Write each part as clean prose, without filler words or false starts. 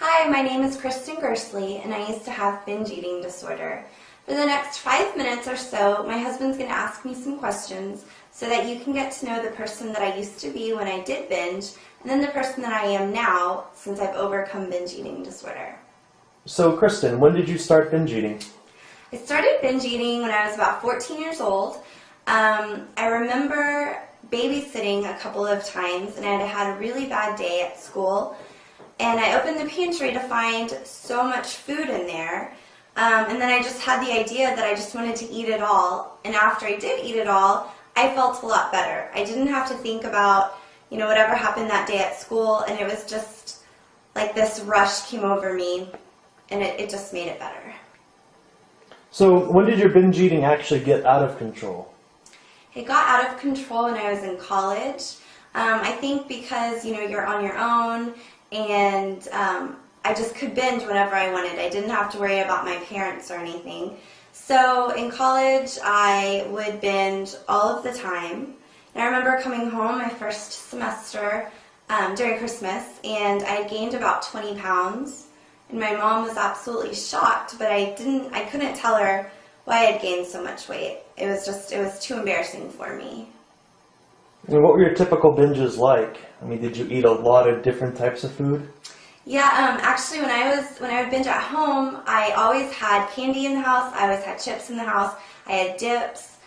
Hi, my name is Kristen Gersley, and I used to have binge eating disorder. For the next 5 minutes or so, my husband's going to ask me some questions so that you can get to know the person that I used to be when I did binge, and then the person that I am now since I've overcome binge eating disorder. So, Kristen, when did you start binge eating? I started binge eating when I was about 14 years old. I remember babysitting a couple of times, and I had had a really bad day at school. And I opened the pantry to find so much food in there. And then I just had the idea that I just wanted to eat it all. And after I did eat it all, I felt a lot better. I didn't have to think about, whatever happened that day at school. And it was just like this rush came over me, and it just made it better. So, when did your binge eating actually get out of control? It got out of control when I was in college. I think because, you're on your own. And I just could binge whenever I wanted. I didn't have to worry about my parents or anything. So in college, I would binge all of the time. And I remember coming home my first semester during Christmas, and I gained about 20 pounds. And my mom was absolutely shocked, but I couldn't tell her why I had gained so much weight. It was too embarrassing for me. And what were your typical binges like? Did you eat a lot of different types of food? Yeah, actually when I would binge at home, I always had candy in the house, I always had chips in the house, I had dips,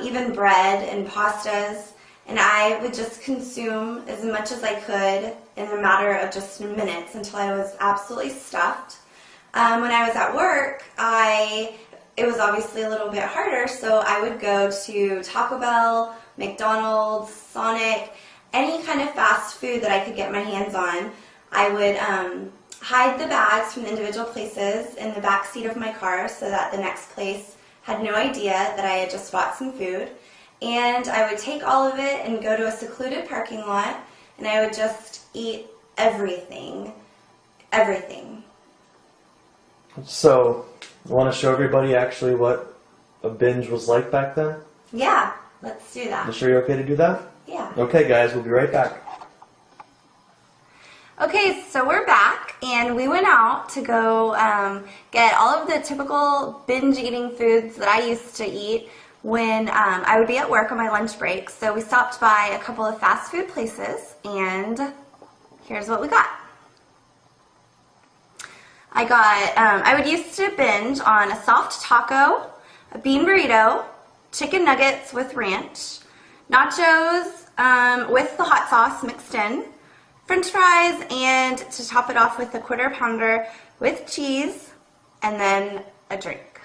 even bread and pastas, and I would just consume as much as I could in a matter of just minutes until I was absolutely stuffed. When I was at work, it was obviously a little bit harder, so I would go to Taco Bell, McDonald's, Sonic, any kind of fast food that I could get my hands on. I would hide the bags from the individual places in the back seat of my car so that the next place had no idea that I had just bought some food. And I would take all of it and go to a secluded parking lot, and I would just eat everything. Everything. So, you want to show everybody actually what a binge was like back then? Yeah, let's do that. You sure you're okay to do that? Yeah. Okay, guys, we'll be right back. Okay, so we're back, and we went out to go get all of the typical binge eating foods that I used to eat when I would be at work on my lunch break. So we stopped by a couple of fast food places, and here's what we got. I would used to binge on a soft taco, a bean burrito, chicken nuggets with ranch, nachos with the hot sauce mixed in, French fries, and to top it off with a quarter pounder with cheese, and then a drink.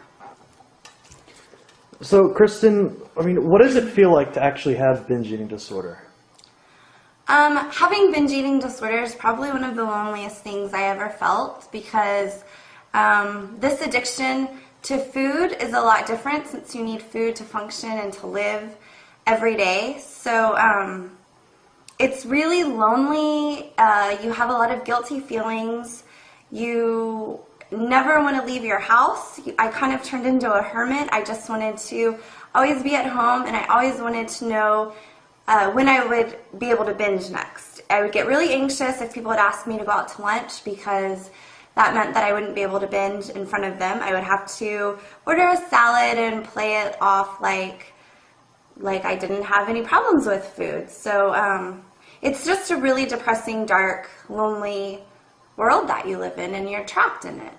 So, Kristen, what does it feel like to actually have binge eating disorder? Having binge eating disorder is probably one of the loneliest things I ever felt, because this addiction to food is a lot different since you need food to function and to live every day. So it's really lonely. You have a lot of guilty feelings. You never want to leave your house. I kind of turned into a hermit. I just wanted to always be at home, and I always wanted to know when I would be able to binge next. I would get really anxious if people would ask me to go out to lunch, because that meant that I wouldn't be able to binge in front of them. I would have to order a salad and play it off like I didn't have any problems with food. So it's just a really depressing, dark, lonely world that you live in, and you're trapped in it.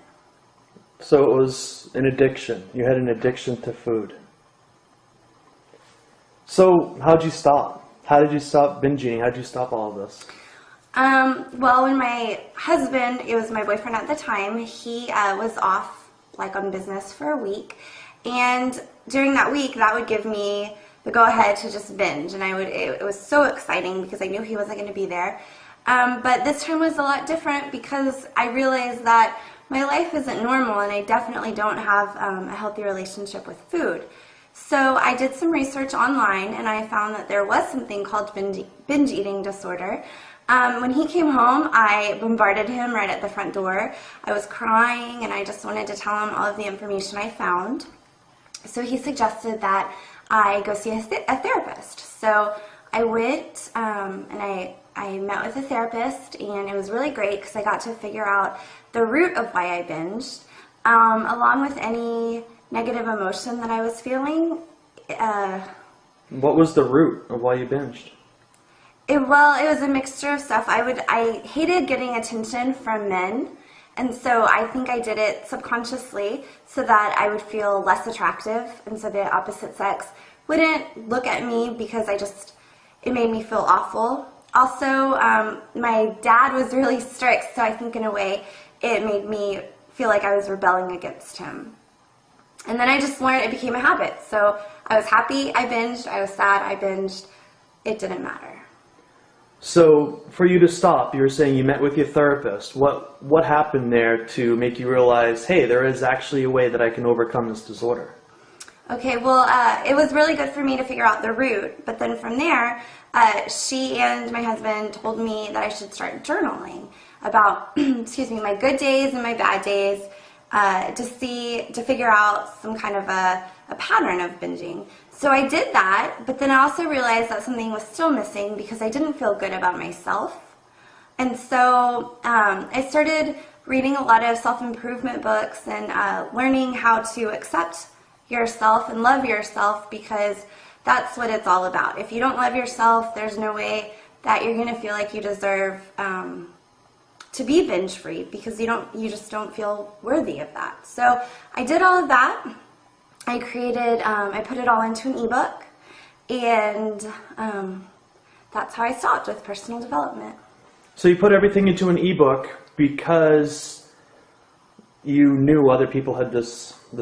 So it was an addiction. You had an addiction to food. So how'd you stop? How did you stop binge eating? How did you stop all of this? Well, when my husband, it was my boyfriend at the time, he was off on business for a week, and during that week, that would give me the go-ahead to just binge, and it was so exciting because I knew he wasn't going to be there. But this time was a lot different because I realized that my life isn't normal, and I definitely don't have a healthy relationship with food. So I did some research online, and I found that there was something called binge eating disorder. When he came home, I bombarded him right at the front door. I was crying, and I just wanted to tell him all of the information I found. So he suggested that I go see a therapist. So I went and I I met with a therapist, and it was really great because I got to figure out the root of why I binged, along with any negative emotion that I was feeling. What was the root of why you binged? Well, it was a mixture of stuff. I hated getting attention from men, and so I think I did it subconsciously so that I would feel less attractive, and so the opposite sex wouldn't look at me because it made me feel awful. Also, my dad was really strict, so I think in a way it made me feel like I was rebelling against him. And then I just learned it became a habit. So I was happy, I binged. I was sad, I binged. It didn't matter. So for you to stop, you were saying you met with your therapist. What happened there to make you realize, hey, there is actually a way that I can overcome this disorder? Okay, well, it was really good for me to figure out the root. But then from there, she and my husband told me that I should start journaling about, my good days and my bad days, to figure out some kind of a pattern of binging. So I did that, but then I also realized that something was still missing because I didn't feel good about myself. And so I started reading a lot of self-improvement books and learning how to accept yourself and love yourself, because that's what it's all about. If you don't love yourself, there's no way that you're going to feel like you deserve to be binge free, because you just don't feel worthy of that. So I did all of that. I put it all into an ebook, and that's how I stopped with personal development. So you put everything into an ebook because you knew other people had the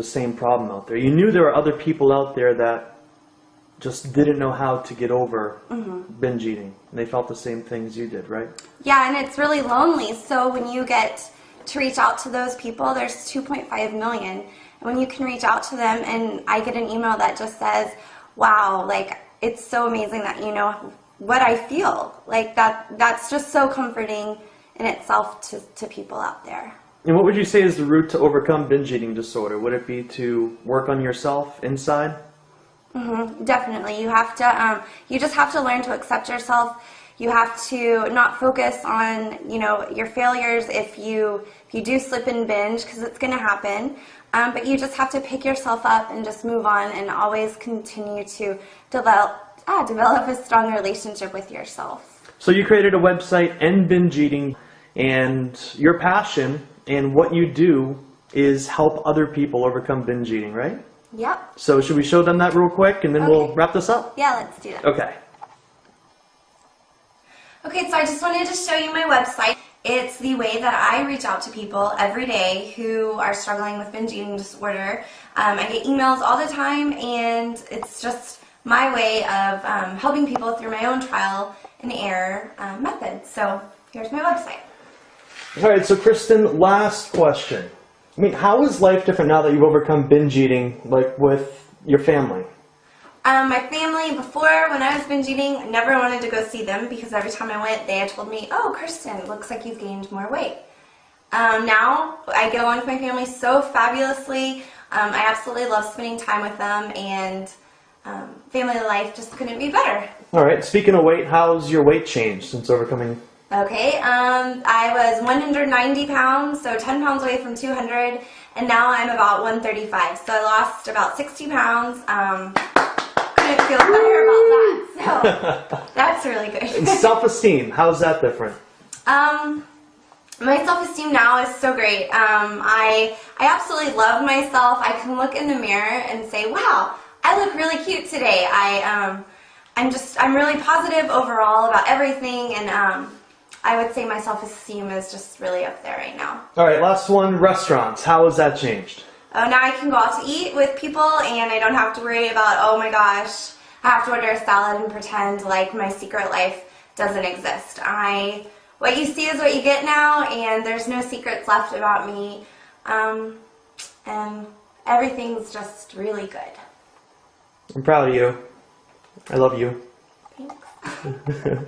same problem out there. You knew there were other people out there that just didn't know how to get over binge eating. And they felt the same things you did, right? Yeah, and it's really lonely. So when you get to reach out to those people, there's 2.5 million. And when you can reach out to them, and I get an email that just says, wow, like, it's so amazing that you know what I feel. Like, that's just so comforting in itself to people out there. And what would you say is the route to overcome binge eating disorder? Would it be to work on yourself inside? Definitely. You just have to learn to accept yourself. You have to not focus on, your failures if you do slip and binge, because it's going to happen. But you just have to pick yourself up and just move on, and always continue to develop a strong relationship with yourself. So you created a website, End Binge Eating, and your passion and what you do is help other people overcome binge eating, right? Yep. So should we show them that real quick, and then we'll wrap this up? Yeah, let's do that. Okay. Okay, so I just wanted to show you my website. It's the way that I reach out to people every day who are struggling with binge eating disorder. I get emails all the time, and it's just my way of helping people through my own trial and error method. So here's my website. All right, so Kristen, last question. I mean, how is life different now that you've overcome binge eating, like with your family? My family, before, when I was binge eating, I never wanted to go see them, because every time I went, they had told me, oh, Kristen, looks like you've gained more weight. Now, I get along with my family so fabulously. I absolutely love spending time with them, and family life just couldn't be better. All right, speaking of weight, how's your weight changed since overcoming? Okay, I was 190 pounds, so 10 pounds away from 200, and now I'm about 135. So I lost about 60 pounds. Couldn't feel better about that, so that's really good. And self-esteem, how's that different? My self-esteem now is so great. I absolutely love myself. I can look in the mirror and say, wow, I look really cute today. I'm really positive overall about everything, and I would say my self-esteem is just really up there right now. All right, last one, restaurants. How has that changed? Oh, now I can go out to eat with people, and I don't have to worry about, oh my gosh, I have to order a salad and pretend like my secret life doesn't exist. What you see is what you get now, and there's no secrets left about me, and everything's just really good. I'm proud of you. I love you. Thanks.